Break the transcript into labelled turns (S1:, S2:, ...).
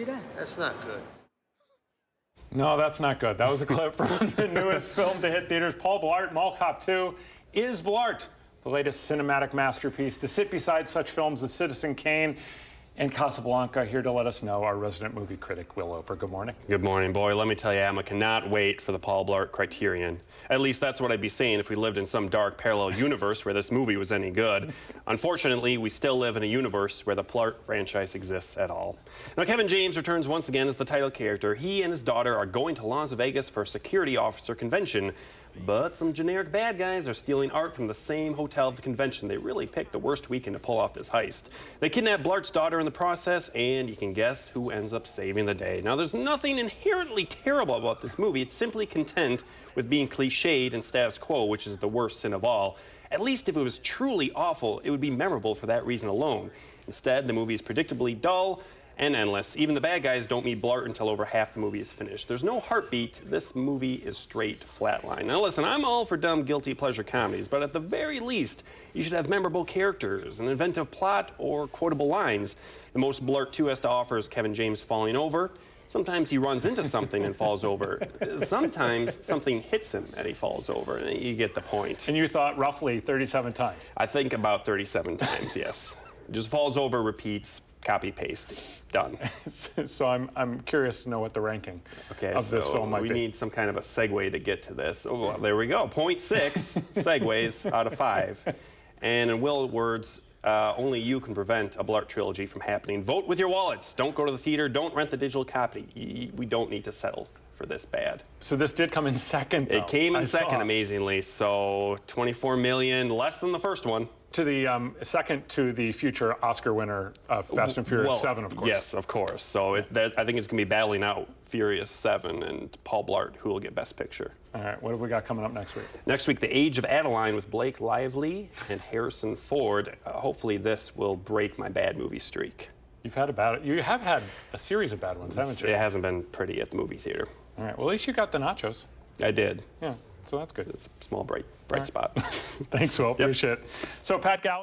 S1: see that?
S2: That's not good.
S3: No, that's not good. That was a clip from the newest film to hit theaters, Paul Blart, Mall Cop 2. Is Blart the latest cinematic masterpiece to sit beside such films as Citizen Kane and Casablanca? Here to let us know, our resident movie critic, Will Loper. Good morning.
S4: Good morning, boy. Let me tell you, Emma cannot wait for the Paul Blart criterion. At least that's what I'd be saying if we lived in some dark parallel universe where this movie was any good. Unfortunately, we still live in a universe where the Blart franchise exists at all. Now, Kevin James returns once again as the title character. He and his daughter are going to Las Vegas for a security officer convention, but some generic bad guys are stealing art from the same hotel at the convention. They really picked the worst weekend to pull off this heist. They kidnap Blart's daughter in the process, and you can guess who ends up saving the day. Now, there's nothing inherently terrible about this movie. It's simply content with being cliched and status quo, which is the worst sin of all. At least if it was truly awful, it would be memorable for that reason alone. Instead, the movie is predictably dull and endless. Even the bad guys don't meet Blart until over half the movie is finished. There's no heartbeat. This movie is straight flatline. Now listen, I'm all for dumb, guilty pleasure comedies, but at the very least, you should have memorable characters, an inventive plot, or quotable lines. The most Blart 2 has to offer is Kevin James falling over. Sometimes he runs into something and falls over. Sometimes something hits him and he falls over. You get the point.
S3: And you thought roughly 37 times?
S4: I think about 37 times, yes. Just falls over, repeats, copy, paste, done.
S3: So I'm curious to know what the ranking of this film might be.
S4: We need some kind of a segue to get to this. Oh, well, there we go. 0.6 segues out of 5. And in Will's words, only you can prevent a Blart trilogy from happening. Vote with your wallets. Don't go to the theater. Don't rent the digital copy. We don't need to settle for this bad.
S3: So this did come in second, though.
S4: It came in second, amazingly. So 24 million, less than the first one.
S3: To the second to the future Oscar winner, Fast and Furious 7, of course.
S4: Yes, of course. So I think it's going to be battling out Furious 7 and Paul Blart, who will get Best Picture.
S3: All right, what have we got coming up next week?
S4: Next week, The Age of Adeline with Blake Lively and Harrison Ford. Hopefully this will break my bad movie streak.
S3: You have had a series of bad ones, haven't you?
S4: It hasn't been pretty at the movie theater.
S3: All right, well, at least you got the nachos.
S4: I did.
S3: Yeah, so that's good.
S4: It's a small, bright
S3: right.
S4: spot.
S3: Thanks, Will. Appreciate it. So, Pat Gallagher.